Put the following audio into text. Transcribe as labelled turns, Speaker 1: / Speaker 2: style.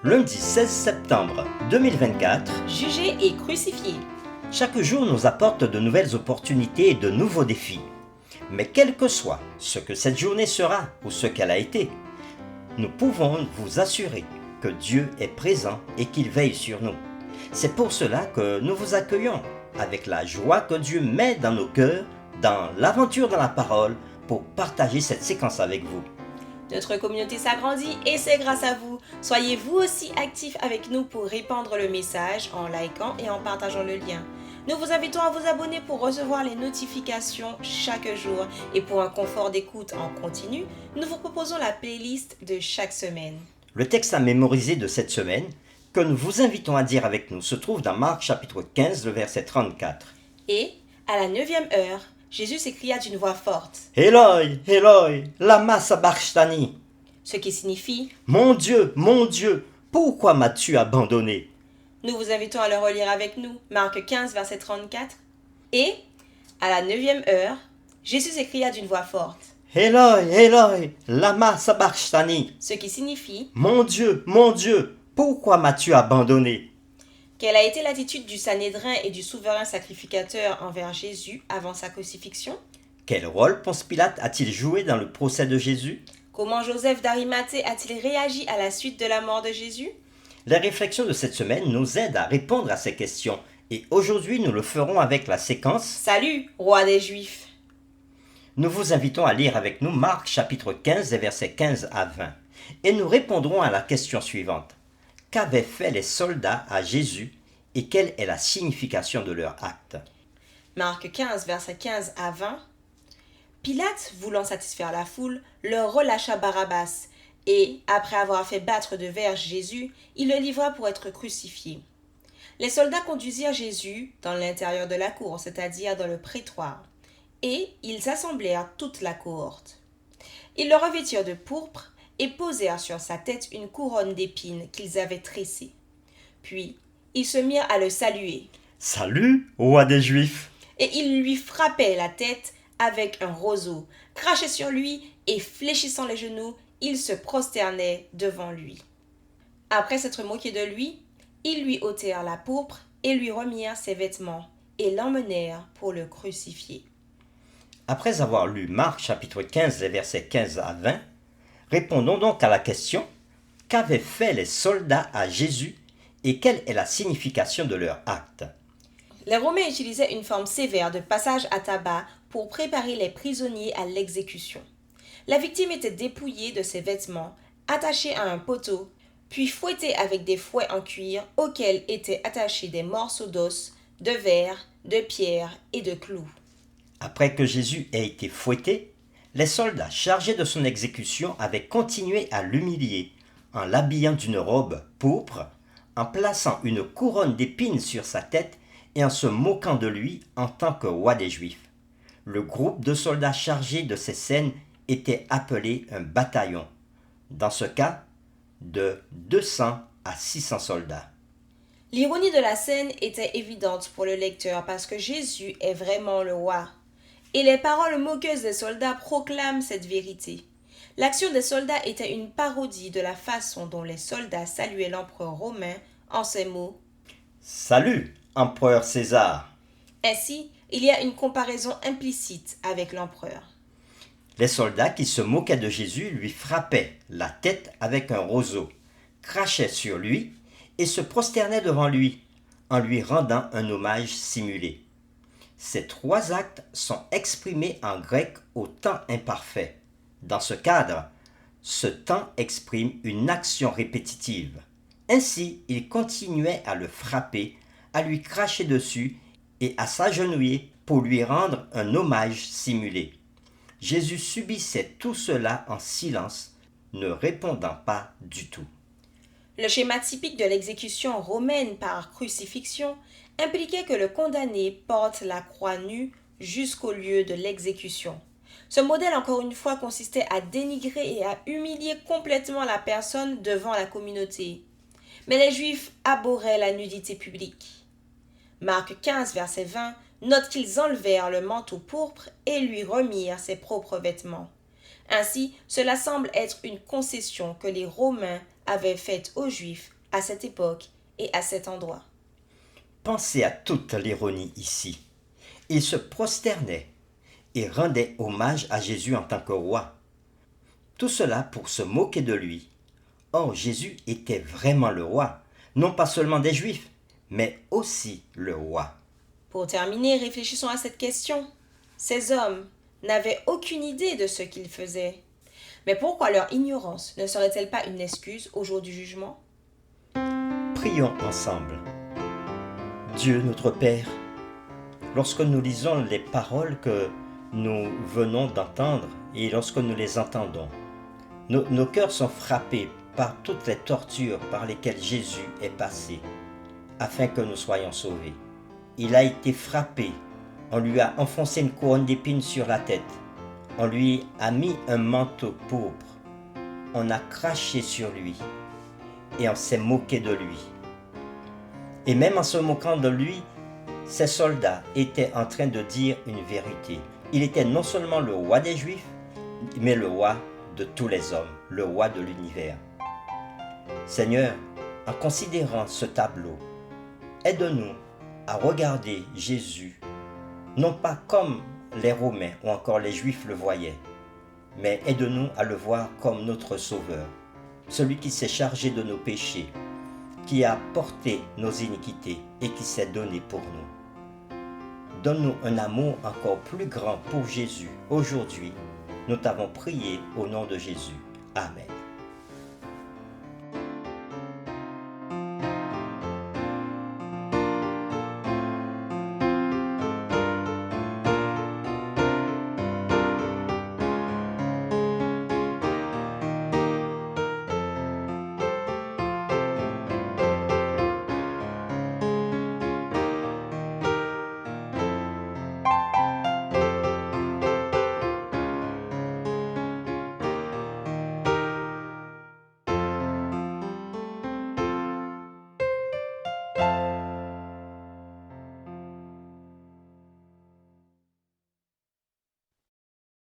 Speaker 1: Lundi 16 septembre 2024,
Speaker 2: Jugé et crucifié.
Speaker 1: chaque jour nous apporte de nouvelles opportunités et de nouveaux défis. Mais quel que soit ce que cette journée sera ou ce qu'elle a été, nous pouvons vous assurer que Dieu est présent et qu'il veille sur nous. C'est pour cela que nous vous accueillons avec la joie que Dieu met dans nos cœurs, dans l'aventure de la parole, pour partager cette séquence avec vous.
Speaker 2: Notre communauté s'agrandit et c'est grâce à vous. Soyez vous aussi actifs avec nous pour répandre le message en likant et en partageant le lien. Nous vous invitons à vous abonner pour recevoir les notifications chaque jour. Et pour un confort d'écoute en continu, nous vous proposons la playlist de chaque semaine.
Speaker 1: Le texte à mémoriser de cette semaine, que nous vous invitons à dire avec nous, se trouve dans Marc chapitre 15, le verset 34.
Speaker 2: Et, à la 9e heure, Jésus s'écria d'une voix forte,
Speaker 1: Eloi, Eloi, lama sabachthani.
Speaker 2: ce qui signifie
Speaker 1: Mon Dieu, pourquoi m'as-tu abandonné?
Speaker 2: Nous vous invitons à le relire avec nous, Marc 15, verset 34. Et, à la 9e heure, Jésus s'écria d'une voix forte,
Speaker 1: Eloi, Eloi, lama sabachthani.
Speaker 2: ce qui signifie
Speaker 1: Mon Dieu, pourquoi m'as-tu abandonné?
Speaker 2: quelle a été l'attitude du Sanhédrin et du souverain sacrificateur envers Jésus avant sa crucifixion?
Speaker 1: Quel rôle Ponce Pilate a-t-il joué dans le procès de Jésus?
Speaker 2: Comment Joseph d'Arimathée a-t-il réagi à la suite de la mort de Jésus?
Speaker 1: Les réflexions de cette semaine nous aident à répondre à ces questions et aujourd'hui nous le ferons avec la séquence.
Speaker 2: Salut, roi des Juifs!
Speaker 1: Nous vous invitons à lire avec nous Marc chapitre 15 et versets 15 à 20 et nous répondrons à la question suivante. Qu'avaient fait les soldats à Jésus et quelle est la signification de leur acte?
Speaker 2: Marc 15, verset 15 à 20. Pilate, voulant satisfaire la foule, leur relâcha Barabbas, et, après avoir fait battre de verge Jésus, il le livra pour être crucifié. Les soldats conduisirent Jésus dans l'intérieur de la cour, c'est-à-dire dans le prétoire, et ils assemblèrent toute la cohorte. Ils le revêtirent de pourpre et posèrent sur sa tête une couronne d'épines qu'ils avaient tressée. Puis, ils se mirent à le saluer,
Speaker 1: Salut, roi des Juifs!
Speaker 2: et ils lui frappaient la tête avec un roseau, crachaient sur lui et fléchissant les genoux, ils se prosternaient devant lui. Après s'être moqués de lui, ils lui ôtèrent la pourpre et lui remirent ses vêtements et l'emmenèrent pour le crucifier.
Speaker 1: Après avoir lu Marc chapitre 15 les versets 15 à 20, répondons donc à la question. Qu'avaient fait les soldats à Jésus et quelle est la signification de leur acte?
Speaker 2: Les Romains utilisaient une forme sévère de passage à tabac pour préparer les prisonniers à l'exécution. La victime était dépouillée de ses vêtements, attachée à un poteau, puis fouettée avec des fouets en cuir auxquels étaient attachés des morceaux d'os, de verre, de pierre et de clous.
Speaker 1: Après que Jésus ait été fouetté, les soldats chargés de son exécution avaient continué à l'humilier en l'habillant d'une robe pourpre, en plaçant une couronne d'épines sur sa tête et en se moquant de lui en tant que roi des Juifs. Le groupe de soldats chargés de ces scènes était appelé un bataillon. Dans ce cas, de 200 à 600 soldats.
Speaker 2: L'ironie de la scène était évidente pour le lecteur parce que Jésus est vraiment le roi. Et les paroles moqueuses des soldats proclament cette vérité. L'action des soldats était une parodie de la façon dont les soldats saluaient l'empereur romain en ces mots.
Speaker 1: Salut, empereur César!
Speaker 2: Ainsi, il y a une comparaison implicite avec l'empereur.
Speaker 1: Les soldats qui se moquaient de Jésus lui frappaient la tête avec un roseau, crachaient sur lui et se prosternaient devant lui en lui rendant un hommage simulé. Ces trois actes sont exprimés en grec au temps imparfait. Dans ce cadre, ce temps exprime une action répétitive. Ainsi, il continuait à le frapper, à lui cracher dessus et à s'agenouiller pour lui rendre un hommage simulé. Jésus subissait tout cela en silence, ne répondant pas du tout.
Speaker 2: Le schéma typique de l'exécution romaine par crucifixion impliquait que le condamné porte la croix nue jusqu'au lieu de l'exécution. Ce modèle, encore une fois, consistait à dénigrer et à humilier complètement la personne devant la communauté. Mais les Juifs abhorraient la nudité publique. Marc 15, verset 20, note qu'ils enlevèrent le manteau pourpre et lui remirent ses propres vêtements. Ainsi, cela semble être une concession que les Romains avait faite aux Juifs à cette époque et à cet endroit.
Speaker 1: Pensez à toute l'ironie ici. Il se prosternait et rendait hommage à Jésus en tant que roi. Tout cela pour se moquer de lui. Or, Jésus était vraiment le roi, non pas seulement des Juifs, mais aussi le roi.
Speaker 2: Pour terminer, réfléchissons à cette question. Ces hommes n'avaient aucune idée de ce qu'ils faisaient. Mais pourquoi leur ignorance ne serait-elle pas une excuse au jour du jugement?
Speaker 1: Prions ensemble. Dieu notre Père, lorsque nous lisons les paroles que nous venons d'entendre et lorsque nous les entendons, nos cœurs sont frappés par toutes les tortures par lesquelles Jésus est passé, afin que nous soyons sauvés. Il a été frappé, on lui a enfoncé une couronne d'épines sur la tête, on lui a mis un manteau pourpre, on a craché sur lui et on s'est moqué de lui. Et même en se moquant de lui, ces soldats étaient en train de dire une vérité. Il était non seulement le roi des Juifs, mais le roi de tous les hommes, le roi de l'univers. Seigneur, en considérant ce tableau, aide-nous à regarder Jésus, non pas comme les Romains ou encore les Juifs le voyaient, mais aide-nous à le voir comme notre Sauveur, celui qui s'est chargé de nos péchés, qui a porté nos iniquités et qui s'est donné pour nous. Donne-nous un amour encore plus grand pour Jésus aujourd'hui. Nous t'avons prié au nom de Jésus. Amen.